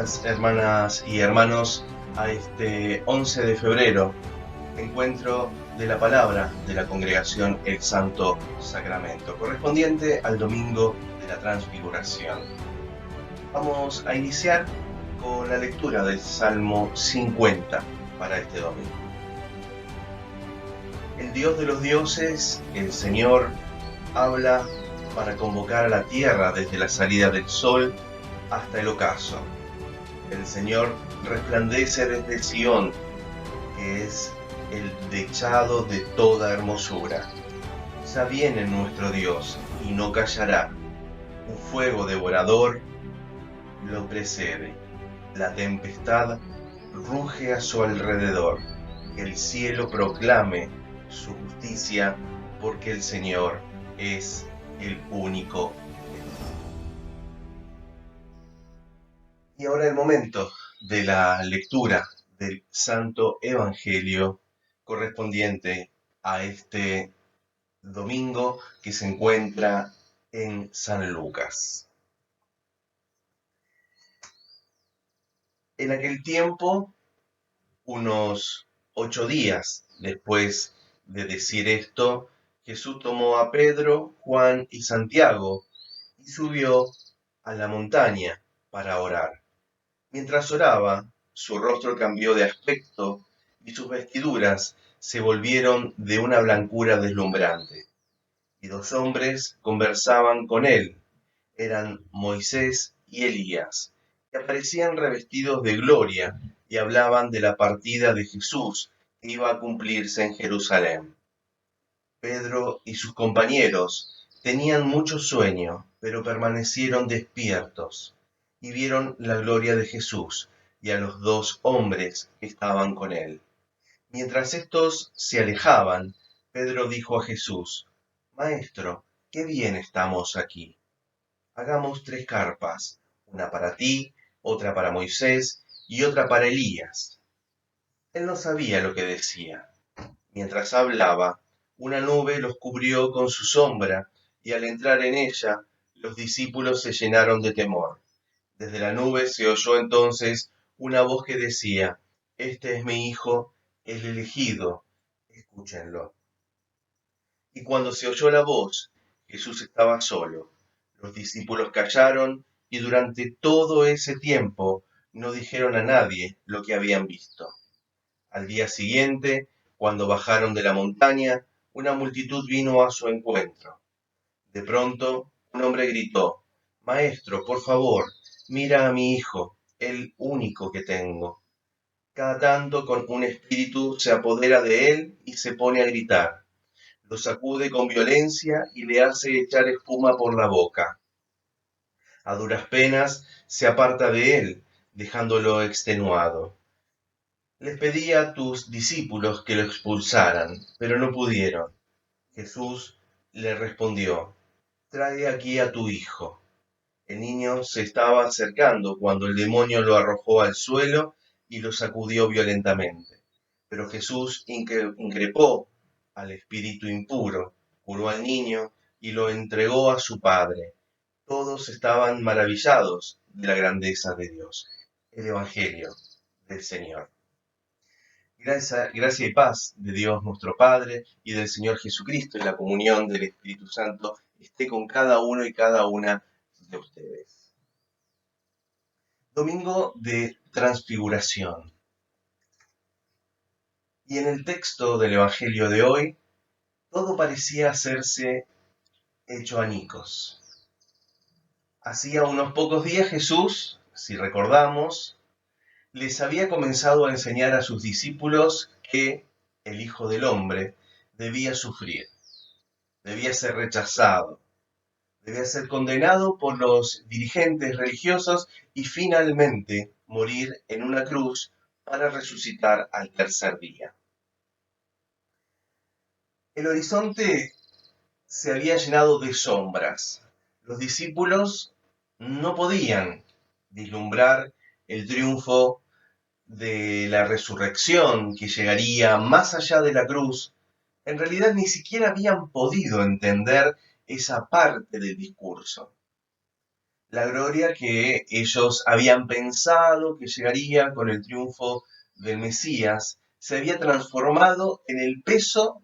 Bienvenidas, hermanas y hermanos, a este 11 de febrero, encuentro de la palabra de la congregación El Santo Sacramento, correspondiente al domingo de la Transfiguración. Vamos a iniciar con la lectura del Salmo 50 para este domingo. El Dios de los dioses, el Señor, habla para convocar a la tierra desde la salida del sol hasta el ocaso. El Señor resplandece desde Sión, que es el dechado de toda hermosura. Ya viene nuestro Dios y no callará. Un fuego devorador lo precede. La tempestad ruge a su alrededor. Que el cielo proclame su justicia, porque el Señor es el único. Y ahora el momento de la lectura del Santo Evangelio correspondiente a este domingo que se encuentra en San Lucas. En aquel tiempo, unos 8 días después de decir esto, Jesús tomó a Pedro, Juan y Santiago y subió a la montaña para orar. Mientras oraba, su rostro cambió de aspecto y sus vestiduras se volvieron de una blancura deslumbrante. Y dos hombres conversaban con él. Eran Moisés y Elías, que aparecían revestidos de gloria y hablaban de la partida de Jesús que iba a cumplirse en Jerusalén. Pedro y sus compañeros tenían mucho sueño, pero permanecieron despiertos y vieron la gloria de Jesús y a los dos hombres que estaban con él. Mientras estos se alejaban, Pedro dijo a Jesús: Maestro, qué bien estamos aquí. Hagamos 3 carpas, una para ti, otra para Moisés y otra para Elías. Él no sabía lo que decía. Mientras hablaba, una nube los cubrió con su sombra, y al entrar en ella, los discípulos se llenaron de temor. Desde la nube se oyó entonces una voz que decía: Este es mi Hijo, el elegido, escúchenlo. Y cuando se oyó la voz, Jesús estaba solo. Los discípulos callaron y durante todo ese tiempo no dijeron a nadie lo que habían visto. Al día siguiente, cuando bajaron de la montaña, una multitud vino a su encuentro. De pronto, un hombre gritó: Maestro, por favor, mira a mi hijo, el único que tengo. Cada tanto con un espíritu se apodera de él y se pone a gritar. Lo sacude con violencia y le hace echar espuma por la boca. A duras penas se aparta de él, dejándolo extenuado. Les pedí a tus discípulos que lo expulsaran, pero no pudieron. Jesús le respondió: Trae aquí a tu hijo. El niño se estaba acercando cuando el demonio lo arrojó al suelo y lo sacudió violentamente. Pero Jesús increpó al espíritu impuro, curó al niño y lo entregó a su padre. Todos estaban maravillados de la grandeza de Dios. El Evangelio del Señor. Gracia y paz de Dios nuestro Padre y del Señor Jesucristo y la comunión del Espíritu Santo esté con cada uno y cada una de ustedes. Domingo de Transfiguración. Y en el texto del Evangelio de hoy, todo parecía hacerse hecho añicos. Hacía unos pocos días Jesús, si recordamos, les había comenzado a enseñar a sus discípulos que el Hijo del Hombre debía sufrir, debía ser rechazado, debía ser condenado por los dirigentes religiosos y finalmente morir en una cruz para resucitar al tercer día. El horizonte se había llenado de sombras. Los discípulos no podían vislumbrar el triunfo de la resurrección que llegaría más allá de la cruz. En realidad ni siquiera habían podido entender esa parte del discurso. La gloria que ellos habían pensado que llegaría con el triunfo del Mesías se había transformado en el peso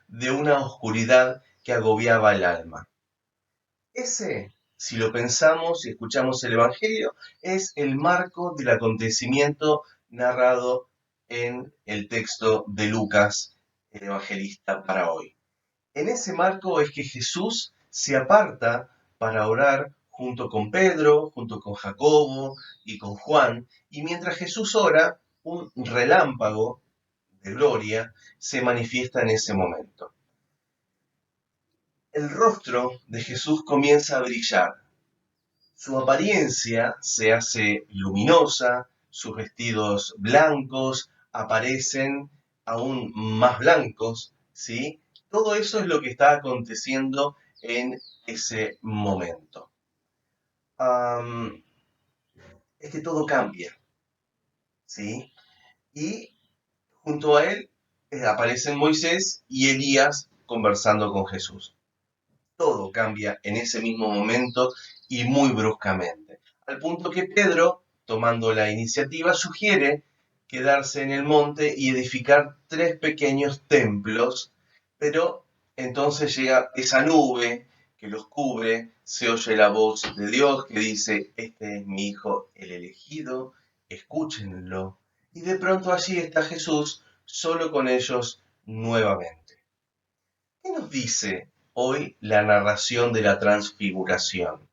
de una oscuridad que agobiaba el alma. Ese, si lo pensamos y escuchamos el Evangelio, es el marco del acontecimiento narrado en el texto de Lucas, el evangelista, para hoy. En ese marco es que Jesús se aparta para orar junto con Pedro, junto con Jacobo y con Juan, y mientras Jesús ora, un relámpago de gloria se manifiesta en ese momento. El rostro de Jesús comienza a brillar. Su apariencia se hace luminosa, sus vestidos blancos aparecen aún más blancos, ¿sí? Todo eso es lo que está aconteciendo en ese momento. Am, es que todo cambia, ¿sí? Y junto a él aparecen Moisés y Elías conversando con Jesús. Todo cambia en ese mismo momento y muy bruscamente, al punto que Pedro, tomando la iniciativa, sugiere quedarse en el monte y edificar 3 pequeños templos, pero entonces llega esa nube que los cubre, se oye la voz de Dios que dice, este es mi hijo el elegido, escúchenlo, y de pronto allí está Jesús solo con ellos nuevamente. ¿Qué nos dice hoy la narración de la transfiguración?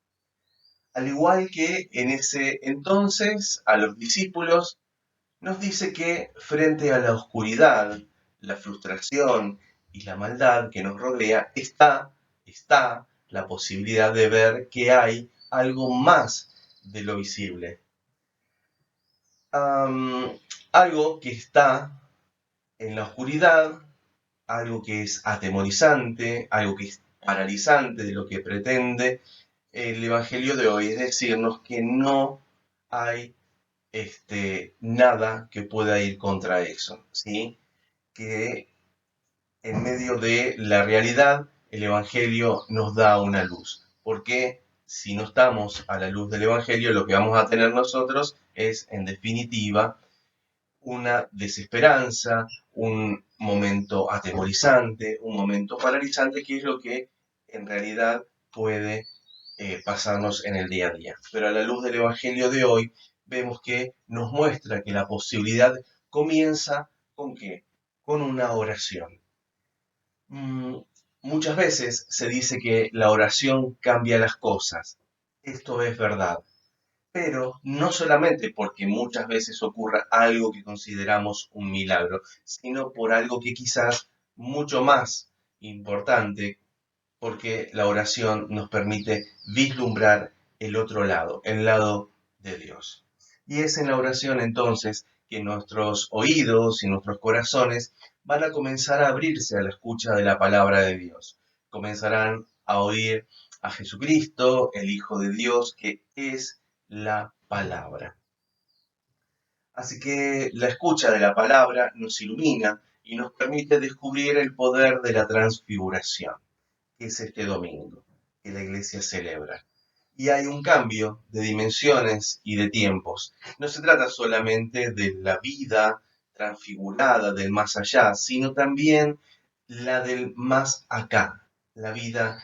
Al igual que en ese entonces a los discípulos, nos dice que frente a la oscuridad, la frustración y la maldad que nos rodea, está la posibilidad de ver que hay algo más de lo visible. Algo que está en la oscuridad, algo que es atemorizante, algo que es paralizante de lo que pretende el Evangelio de hoy, es decirnos que no hay nada que pueda ir contra eso, ¿sí? Que en medio de la realidad el Evangelio nos da una luz, porque si no estamos a la luz del Evangelio, lo que vamos a tener nosotros es, en definitiva, una desesperanza, un momento atemorizante, un momento paralizante, que es lo que en realidad puede pasarnos en el día a día. Pero a la luz del Evangelio de hoy, vemos que nos muestra que la posibilidad comienza con ¿qué? Con una oración. Mm, Muchas veces se dice que la oración cambia las cosas. Esto es verdad, pero no solamente porque muchas veces ocurra algo que consideramos un milagro, sino por algo que quizás mucho más importante, porque la oración nos permite vislumbrar el otro lado, el lado de Dios. Y es en la oración entonces que nuestros oídos y nuestros corazones van a comenzar a abrirse a la escucha de la palabra de Dios. Comenzarán a oír a Jesucristo, el Hijo de Dios, que es la palabra. Así que la escucha de la palabra nos ilumina y nos permite descubrir el poder de la transfiguración, que es este domingo, que la iglesia celebra. Y hay un cambio de dimensiones y de tiempos. No se trata solamente de la vida transfigurada del más allá, sino también la del más acá, la vida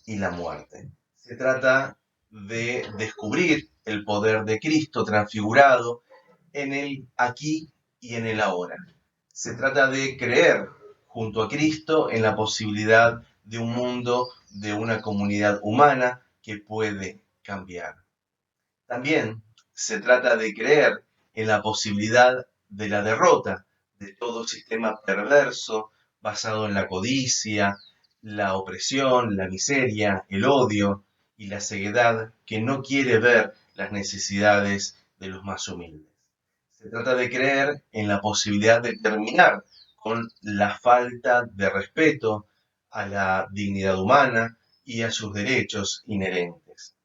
y la muerte. Se trata de descubrir el poder de Cristo transfigurado en el aquí y en el ahora. Se trata de creer junto a Cristo en la posibilidad de un mundo, de una comunidad humana que puede cambiar. También se trata de creer en la posibilidad de la derrota de todo sistema perverso basado en la codicia, la opresión, la miseria, el odio y la ceguedad que no quiere ver las necesidades de los más humildes. Se trata de creer en la posibilidad de terminar con la falta de respeto a la dignidad humana y a sus derechos inherentes.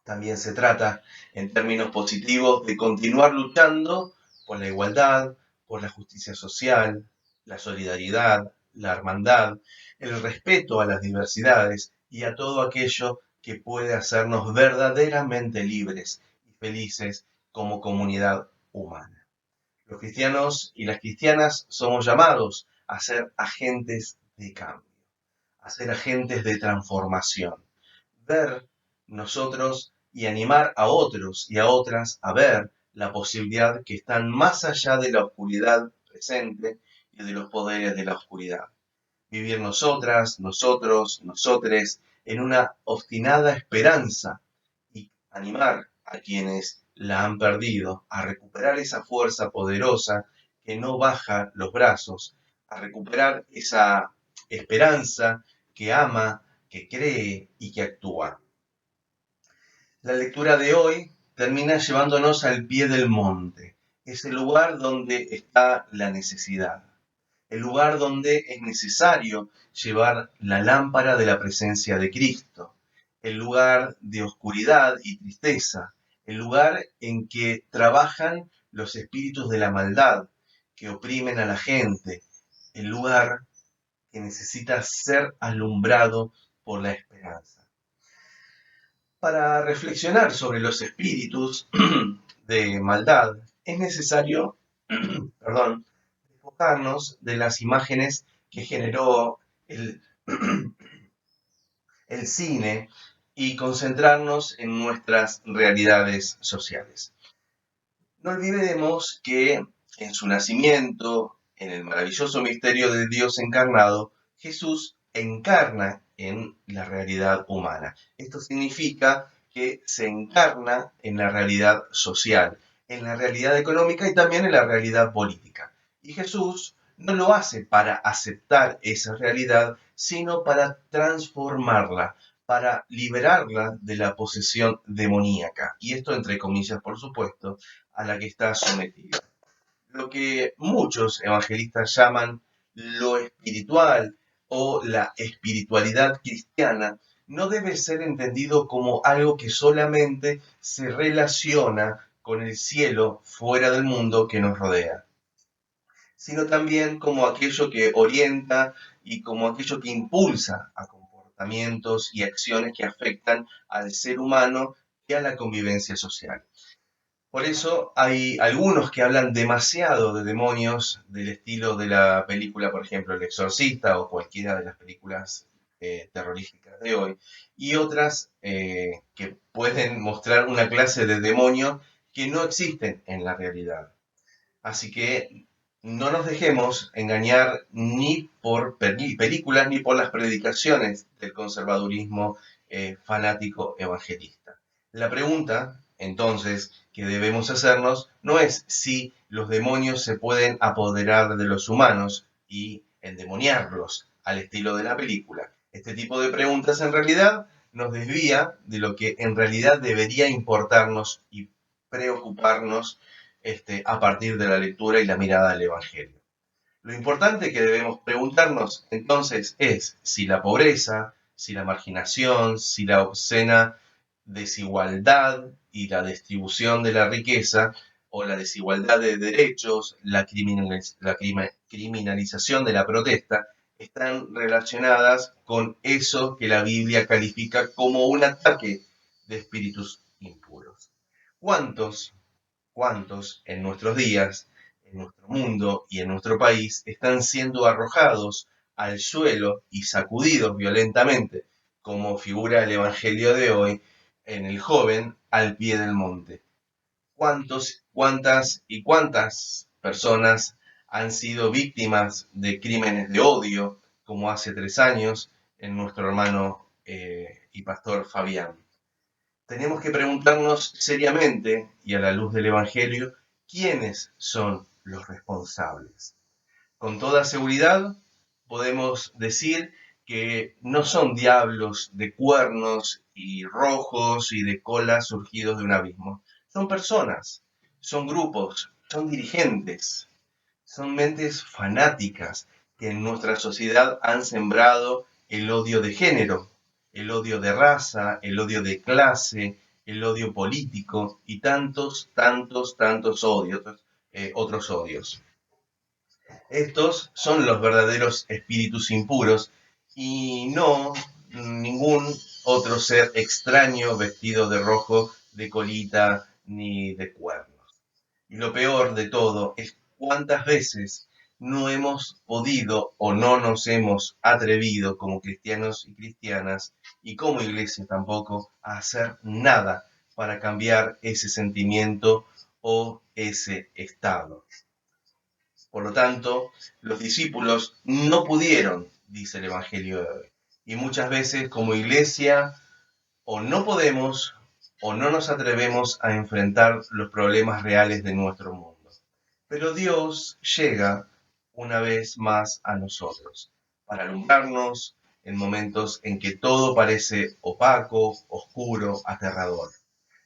También se trata, en términos positivos, de continuar luchando por la igualdad, por la justicia social, la solidaridad, la hermandad, el respeto a las diversidades y a todo aquello que puede hacernos verdaderamente libres y felices como comunidad humana. Los cristianos y las cristianas somos llamados a ser agentes de cambio, a ser agentes de transformación, ver nosotros y animar a otros y a otras a ver la posibilidad que están más allá de la oscuridad presente y de los poderes de la oscuridad. Vivir nosotras, nosotros, nosotres en una obstinada esperanza y animar a quienes la han perdido a recuperar esa fuerza poderosa que no baja los brazos, a recuperar esa esperanza que ama, que cree y que actúa. La lectura de hoy termina llevándonos al pie del monte, ese lugar donde está la necesidad, el lugar donde es necesario llevar la lámpara de la presencia de Cristo, el lugar de oscuridad y tristeza, el lugar en que trabajan los espíritus de la maldad que oprimen a la gente, el lugar que necesita ser alumbrado por la esperanza. Para reflexionar sobre los espíritus de maldad es necesario, despojarnos de las imágenes que generó el cine y concentrarnos en nuestras realidades sociales. No olvidemos que en su nacimiento, en el maravilloso misterio de Dios encarnado, Jesús encarna en la realidad humana. Esto significa que se encarna en la realidad social, en la realidad económica y también en la realidad política. Y Jesús no lo hace para aceptar esa realidad, sino para transformarla, para liberarla de la posesión demoníaca. Y esto entre comillas, por supuesto, a la que está sometida. Lo que muchos evangelistas llaman lo espiritual o la espiritualidad cristiana no debe ser entendido como algo que solamente se relaciona con el cielo fuera del mundo que nos rodea, sino también como aquello que orienta y como aquello que impulsa a comportamientos y acciones que afectan al ser humano y a la convivencia social. Por eso hay algunos que hablan demasiado de demonios del estilo de la película, por ejemplo, El Exorcista o cualquiera de las películas terroríficas de hoy, y otras que pueden mostrar una clase de demonio que no existen en la realidad. Así que no nos dejemos engañar ni por películas ni por las predicaciones del conservadurismo fanático evangelista. La pregunta, entonces, que debemos hacernos no es si los demonios se pueden apoderar de los humanos y endemoniarlos al estilo de la película. Este tipo de preguntas en realidad nos desvía de lo que en realidad debería importarnos y preocuparnos a partir de la lectura y la mirada al Evangelio. Lo importante que debemos preguntarnos entonces es si la pobreza, si la marginación, si la obscena desigualdad y la distribución de la riqueza o la desigualdad de derechos, la criminalización de la protesta, están relacionadas con eso que la Biblia califica como un ataque de espíritus impuros. ¿Cuántos en nuestros días, en nuestro mundo y en nuestro país están siendo arrojados al suelo y sacudidos violentamente, como figura el Evangelio de hoy, en el joven al pie del monte? ¿Cuántas personas han sido víctimas de crímenes de odio, como hace 3 años en nuestro hermano y pastor Fabián? Tenemos que preguntarnos seriamente y a la luz del Evangelio, ¿quiénes son los responsables? Con toda seguridad podemos decir que no son diablos de cuernos y rojos y de cola surgidos de un abismo. Son personas, son grupos, son dirigentes, son mentes fanáticas que en nuestra sociedad han sembrado el odio de género, el odio de raza, el odio de clase, el odio político y tantos odios, otros odios. Estos son los verdaderos espíritus impuros y no ningún otro ser extraño vestido de rojo, de colita ni de cuernos. Y lo peor de todo es cuántas veces no hemos podido o no nos hemos atrevido como cristianos y cristianas y como iglesia tampoco a hacer nada para cambiar ese sentimiento o ese estado. Por lo tanto, los discípulos no pudieron, dice el Evangelio de hoy. Y muchas veces como iglesia o no podemos o no nos atrevemos a enfrentar los problemas reales de nuestro mundo. Pero Dios llega una vez más a nosotros para alumbrarnos en momentos en que todo parece opaco, oscuro, aterrador.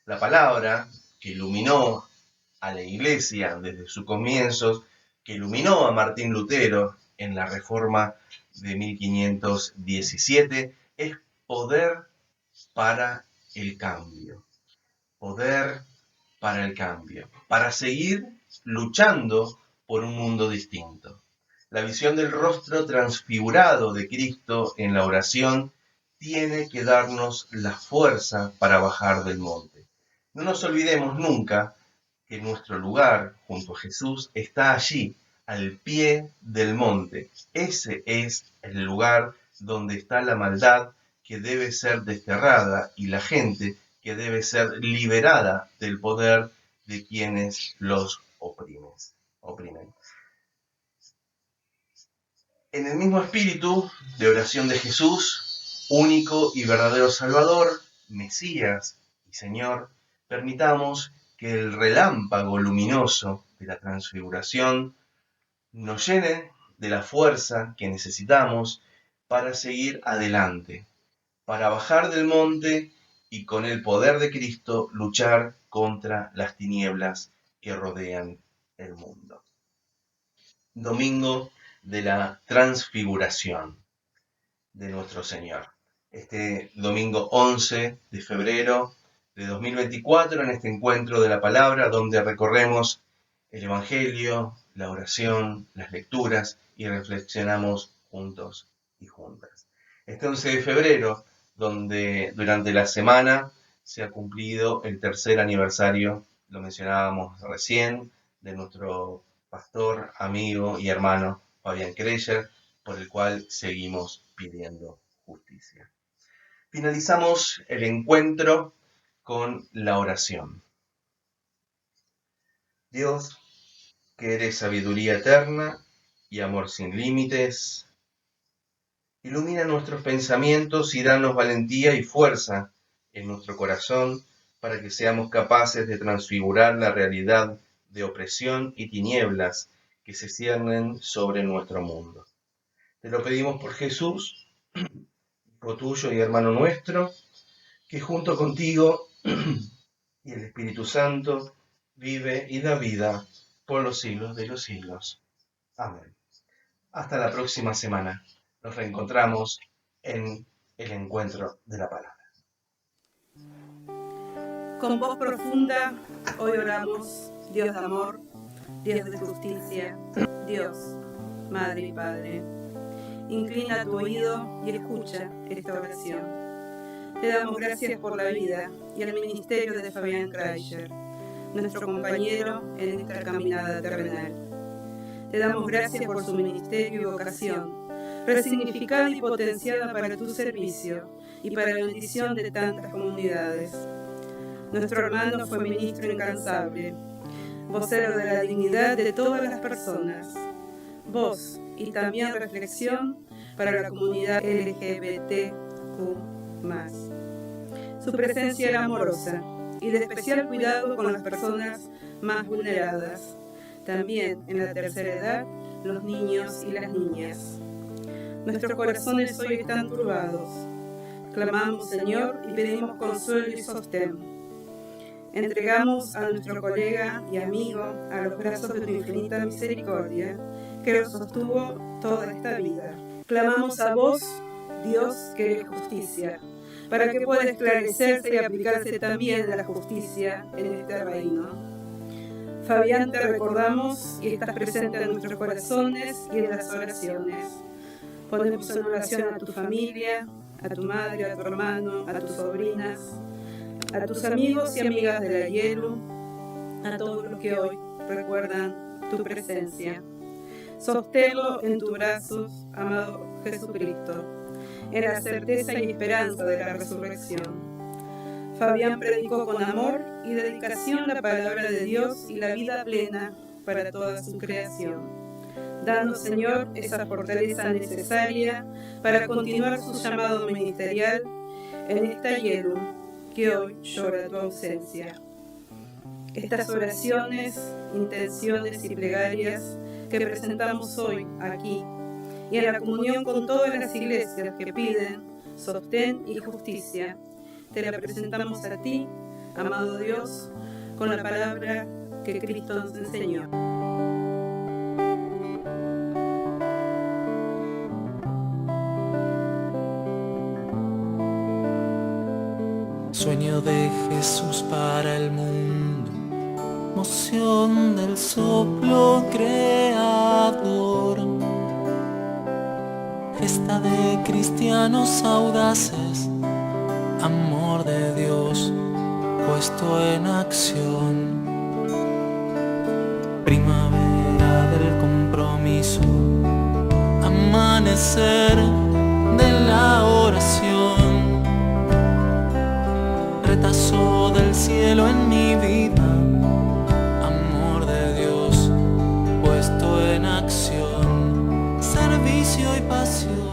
La palabra que iluminó a la Iglesia desde sus comienzos, que iluminó a Martín Lutero en la Reforma de 1517, es poder para el cambio. Poder para el cambio. Para seguir luchando por un mundo distinto. La visión del rostro transfigurado de Cristo en la oración tiene que darnos la fuerza para bajar del monte. No nos olvidemos nunca que nuestro lugar junto a Jesús está allí, al pie del monte. Ese es el lugar donde está la maldad que debe ser desterrada y la gente que debe ser liberada del poder de quienes los oprimen. En el mismo espíritu de oración de Jesús, único y verdadero Salvador, Mesías y Señor, permitamos que el relámpago luminoso de la transfiguración nos llene de la fuerza que necesitamos para seguir adelante, para bajar del monte y con el poder de Cristo luchar contra las tinieblas que rodean el mundo. Domingo de la Transfiguración de nuestro Señor. Este domingo 11 de febrero de 2024, en este encuentro de la palabra, donde recorremos el Evangelio, la oración, las lecturas y reflexionamos juntos y juntas. Este 11 de febrero, donde durante la semana se ha cumplido el tercer aniversario, lo mencionábamos recién, de nuestro pastor, amigo y hermano Fabián Kreyer, por el cual seguimos pidiendo justicia. Finalizamos el encuentro con la oración. Dios, que eres sabiduría eterna y amor sin límites, ilumina nuestros pensamientos y danos valentía y fuerza en nuestro corazón para que seamos capaces de transfigurar la realidad de opresión y tinieblas que se ciernen sobre nuestro mundo. Te lo pedimos por Jesús, Hijo tuyo y hermano nuestro, que junto contigo y el Espíritu Santo vive y da vida por los siglos de los siglos. Amén. Hasta la próxima semana. Nos reencontramos en el encuentro de la palabra. Con voz profunda, hoy oramos, Dios de amor, Dios de justicia, Dios, Madre y Padre. Inclina tu oído y escucha esta oración. Te damos gracias por la vida y el ministerio de Fabián Kreyer, nuestro compañero en esta caminada terrenal. Te damos gracias por su ministerio y vocación, resignificada y potenciada para tu servicio y para la bendición de tantas comunidades. Nuestro hermano fue ministro incansable, vocero de la dignidad de todas las personas, voz y también reflexión para la comunidad LGBTQ+. Su presencia era amorosa y de especial cuidado con las personas más vulneradas, también en la tercera edad, los niños y las niñas. Nuestros corazones hoy están turbados. Clamamos, Señor, y pedimos consuelo y sostén. Entregamos a nuestro colega y amigo a los brazos de tu infinita misericordia, que lo sostuvo toda esta vida. Clamamos a vos, Dios, que eres justicia, para que pueda esclarecerse y aplicarse también la justicia en este reino. Fabián, te recordamos y estás presente en nuestros corazones y en las oraciones. Ponemos en oración a tu familia, a tu madre, a tu hermano, a tus sobrinas, a tus amigos y amigas de la Yelu, a todos los que hoy recuerdan tu presencia. Sosténlo en tus brazos, amado Jesucristo, en la certeza y esperanza de la resurrección. Fabián predicó con amor y dedicación la palabra de Dios y la vida plena para toda su creación. Danos, Señor, esa fortaleza necesaria para continuar su llamado ministerial en esta Yelu que hoy llora tu ausencia. Estas oraciones, intenciones y plegarias que presentamos hoy aquí y en la comunión con todas las iglesias que piden sostén y justicia, te la presentamos a ti, amado Dios, con la palabra que Cristo nos enseñó. Sueño de Jesús para el mundo, moción del soplo creador, gesta de cristianos audaces, amor de Dios puesto en acción, primavera del compromiso, amanecer de la oración, retazo del cielo en mi vida, amor de Dios puesto en acción, servicio y pasión.